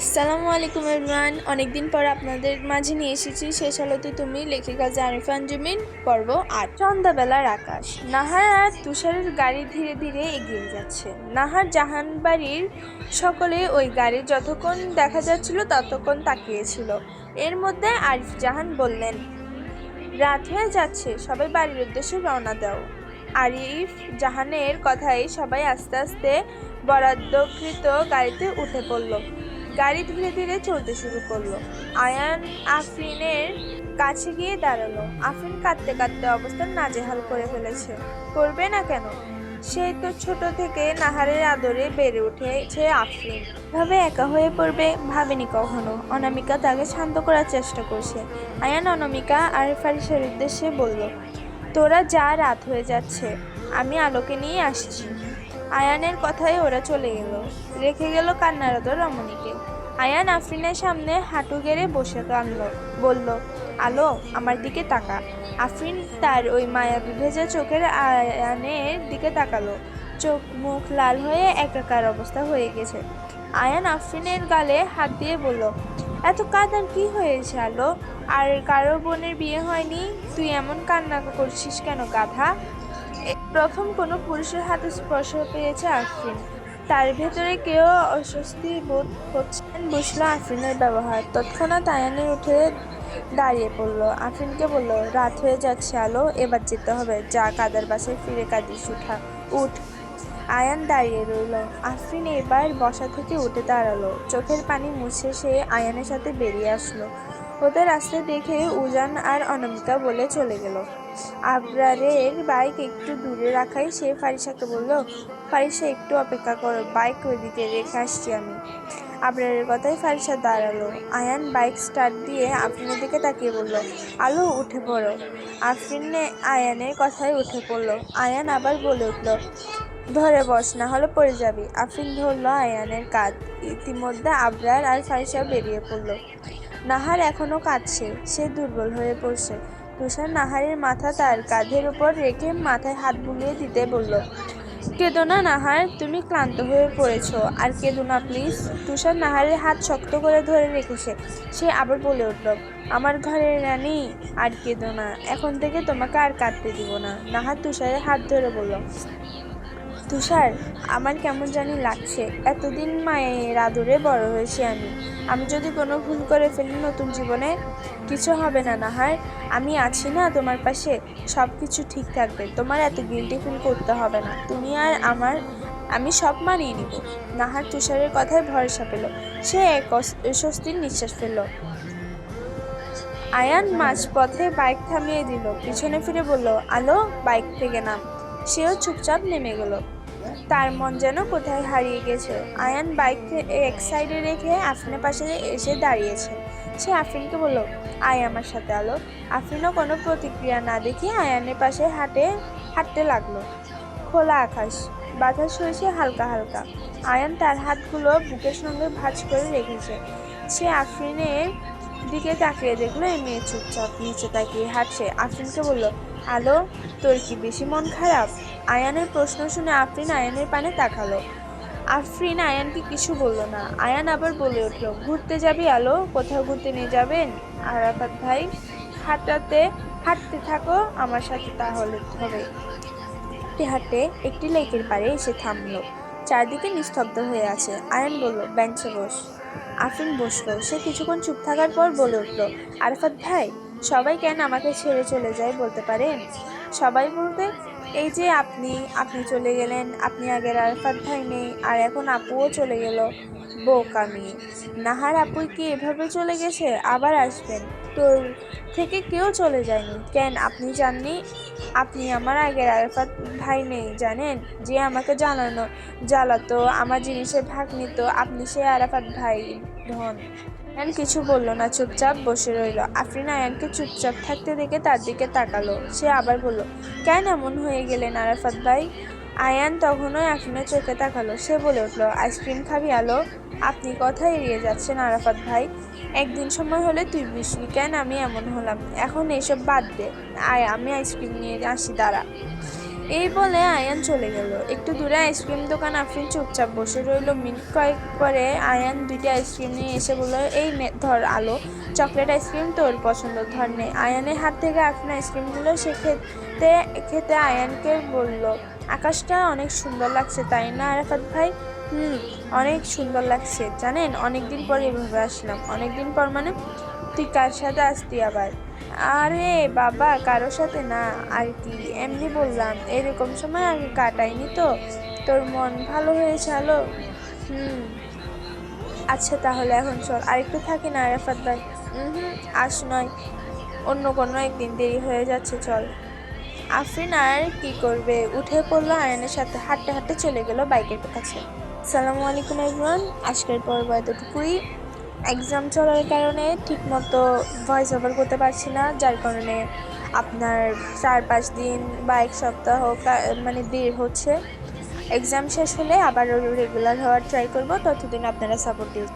আসসালামু আলাইকুম এভরিওয়ান। অনেকদিন পর আপনাদের মাঝে নিয়ে এসেছি শেষ আলোতে তুমি, লেখিকা জারিফা আঞ্জুমিন। পর্ব ৮। সন্ধ্যাবেলার আকাশ। নাহার আর তুষারের গাড়ি ধীরে ধীরে এগিয়ে যাচ্ছে। নাহার জাহান বাড়ির সকলে ওই গাড়ি যতক্ষণ দেখা যাচ্ছিল ততক্ষণ তাকিয়েছিল। এর মধ্যে আরিফ জাহান বললেন, রাত হয়ে যাচ্ছে, সবাই বাড়ির উদ্দেশ্যে রওনা দাও। আরিফ জাহানের কথায় সবাই আস্তে আস্তে বরাদ্দকৃত গাড়িতে উঠে পড়ল। গাড়ি ধীরে ধীরে চলতে শুরু করলো। আয়ান আফরিনের কাছে গিয়ে দাঁড়ালো। আফরিন কাঁদতে কাঁদতে অবস্থা নাজেহাল করে ফেলেছে। করবে না কেন? সেই তো ছোট থেকে নাহারের আদরে বেড়ে উঠেছে আফরিন। ভাবে একা হয়ে পড়বে ভাবেনি কখনো। অনামিকা তাকে শান্ত করার চেষ্টা করছে। আয়ান অনামিকা আর ফারিসার উদ্দেশ্যে বলল, তোরা যা, রাত হয়ে যাচ্ছে, আমি আলোকে নিয়ে আসছি। আয়ানের কথায় ওরা চলে গেল, রেখে গেল কান্নারত রমণীকে। আয়ান আফরিনের সামনে হাঁটু গেড়ে বসে কাঁদল, বলল, আলো আমার দিকে তাকা। আফরিন তার ওই মায়াবী ভেজা চোখের আয়ানের দিকে তাকালো। চোখ মুখ লাল হয়ে একাকার অবস্থা হয়ে গেছে। আয়ান আফরিনের গালে হাত দিয়ে বলল, এত কাঁদার কি হয়েছে আলো? আর কারো বোনের বিয়ে হয়নি? তুই এমন কান্না করছিস কেন গাধা? প্রথম কোনো পুরুষের হাতে স্পর্শ পেয়েছে আফরিন। তার ভেতরে কেউ অস্বস্তি বোধ হচ্ছে। বুঝলো আফরিনের ব্যবহার। তৎক্ষণাৎ আয়ানের উঠে দাঁড়িয়ে পড়লো। আফরিনকে বলল, রাত হয়ে যাচ্ছে আলো, এবার যেতে হবে। যা, কাদার বাসায় ফিরে কাঁদিস, উঠ। আয়ান দাঁড়িয়ে রইল। আফরিন এবার বসা থেকে উঠে দাঁড়ালো। চোখের পানি মুছে সে আয়ানের সাথে বেরিয়ে আসলো। ওদের আসতে দেখে উজান আর অনামিকা বলে চলে গেল। আবরারের বাইক একটু দূরে রাখাই সে ফারিসাকে বলল, ফারিসা একটু অপেক্ষা করো, বাইক ওইদিকে রেখে আসছি আমি। আবরারের কথায় ফারিসা দাঁড়ালো। আয়ান বাইক স্টার্ট দিয়ে আফরিনের দিকে তাকিয়ে বলল, আলো উঠে পড়ো। আফরিন আয়ানের কথায় উঠে পড়লো। আয়ান আবার বলে উঠল, ধরে বস, না হলে পড়ে যাবি। আফরিন ধরল আয়ানের কাঁধ। ইতিমধ্যে আবরার আর ফারিসা বেরিয়ে পড়ল। নাহার এখনো কাঁদছে, সে দুর্বল হয়ে পড়ছে। তুষার নাহারের মাথা তার কাঁধের উপর রেখে মাথায় হাত বুলিয়ে দিতে বলল, কেঁদো না নাহার, তুমি ক্লান্ত হয়ে পড়েছো, আর কেঁদো না প্লিজ। তুষার নাহারের হাত শক্ত করে ধরে রেখেছে। সে আবার বলে উঠল, আমার ঘরের রানী, আর কেঁদো না, এখন থেকে তোমাকে আর কাঁদতে দিব না। নাহার তুষারের হাত ধরে বলল, তুষার, আমার কেমন জানি লাগছে। এতদিন মায়ের আদরে বড় হয়েছি আমি যদি কোনো ভুল করে ফেলি নতুন জীবনে। কিছু হবে না নাহার, আমি আছি না তোমার পাশে, সব কিছু ঠিক থাকবে। তোমার এত গিল্টি ফিল করতে হবে না। তুমি আর আমি সব মানিয়ে নিব। নাহার তুষারের কথায় ভরসা পেল। সে এক স্বস্তির নিঃশ্বাস ফেলল। আয়ান মাঝপথে বাইক থামিয়ে দিল, পিছনে ফিরে বলল, আলো বাইক থেকে নাম। সেও চুপচাপ নেমে গেল। তার মন যেন কোথায় হারিয়ে গেছে। আয়ান বাইক এক সাইডে রেখে আফরিনের পাশে এসে দাঁড়িয়েছে। সে আফরিনকে বলল, আয় আমার সাথে আলো। আফরিনও কোনো প্রতিক্রিয়া না দেখিয়ে আয়ানের পাশে হাঁটতে লাগলো। খোলা আকাশ, বাতাস হয়েছে হালকা হালকা। আয়ান তার হাতগুলো বুকের সঙ্গে ভাঁজ করে রেখেছে। সে আফরিনের দিকে তাকিয়ে দেখলো এই মেয়ে চুপচাপ নিচে তাকিয়ে হাঁটছে। আফরিনকে বলল, আলো, তোর কি বেশি মন খারাপ? আয়ানের প্রশ্ন শুনে আফরিন আয়ানের পানে তাকালো। আফরিন আয়ানকে কিছু বলল না। আয়ান আবার বলে উঠল, ঘুরতে যাবি আলো? কোথাও ঘুরতে নিয়ে যাবেন আরাফাত ভাই? হাঁটতে থাকো আমার সাথে, তাহলে হবে। হাঁটতে হাঁটতে একটি লেকের পাড়ে এসে থামলো। চারদিকে নিস্তব্ধ হয়ে আছে। আয়ান বলল, বেঞ্চে বস। আফরিন বসলো। সে কিছুক্ষণ চুপ থাকার পর বলে উঠল, আরাফাত ভাই, সবাই কেন আমাকে ছেড়ে চলে যায় বলতে পারেন? সবাই বলতে, এই যে আপনি চলে গেলেন, আপনি আগের আরাফাত ভাই নেই, আর এখন আপুও চলে গেল। বোকা মেয়ে। নাহার আপুই কি এভাবে চলে গেছে? আবার আসবেন। তোর থেকে কেউ চলে যায়নি। কেন আপনি জাননি? আপনি আমার আগের আরাফাত ভাই নেই জানেন, যে আমাকে জ্বালাতো, আমার জিনিসের ভাগ নিত। আপনি সে আরাফাত ভাই ধন। আয়ান কিছু বলল না, চুপচাপ বসে রইল। আফরিন আয়ানকে চুপচাপ থাকতে দেখে তার দিকে তাকালো। সে আবার বলল, কেন এমন হয়ে গেলেন আরাফাত ভাই? আয়ান তখনও আফরিনের চোখে তাকালো। সে বলে উঠল, আইসক্রিম খাবি আলো? আপনি কথা এড়িয়ে যাচ্ছেন আরাফাত ভাই। একদিন সময় হলে তুই বুঝবি কেন আমি এমন হলাম। এখন এসব বাদ দে, আয় আমি আইসক্রিম নিয়ে আসি, দাঁড়া। এই বলে আয়ান চলে গেল। একটু দূরে আইসক্রিম দোকান। আফরিন চুপচাপ বসে রইল। মিনিট কয়েক পরে আয়ান 2টি আইসক্রিম নিয়ে এসে বলল, এই নে ধর আলো, চকলেট আইসক্রিম তোর পছন্দ, ধর নে। আয়ানের হাত থেকে আফরিন আইসক্রিম নিল। সে খেতে খেতে আয়ানকে বলল, আকাশটা অনেক সুন্দর লাগছে তাই না আরাফাত ভাই? অনেক সুন্দর লাগছে। জানেন, অনেকদিন পর এভাবে আসলাম। অনেকদিন পর মানে? তুই কার সাথে আসতি আবার? আরে বাবা, কারোর সাথে না আর কি, এমনি বললাম। এরকম সময় আগে কাটাইনি তো। তোর মন ভালো হয়েছে আলো? আচ্ছা তাহলে এখন চল। আরেকটু থাকি না আরাফাত ভাই? আজ নয়, অন্য কোনো একদিন, দেরি হয়ে যাচ্ছে, চল। আফরিন আর কি করবে, উঠে পড়লো। আয়ানের সাথে হাঁটতে হাঁটতে চলে গেল বাইকের কাছে। আসসালামু আলাইকুম এভরিওয়ান। আজকের পর্ব এতটুকুই। এক্সাম চলার কারণে ঠিকমতো ভয়েস ওভার করতে পারছি না, যার কারণে আপনার 4-5 দিন বা 1 সপ্তাহ মানে দেরি হচ্ছে। এক্সাম শেষ হলে আবারও রেগুলার হওয়ার ট্রাই করব। ততদিন আপনারা সাপোর্ট দিয়ে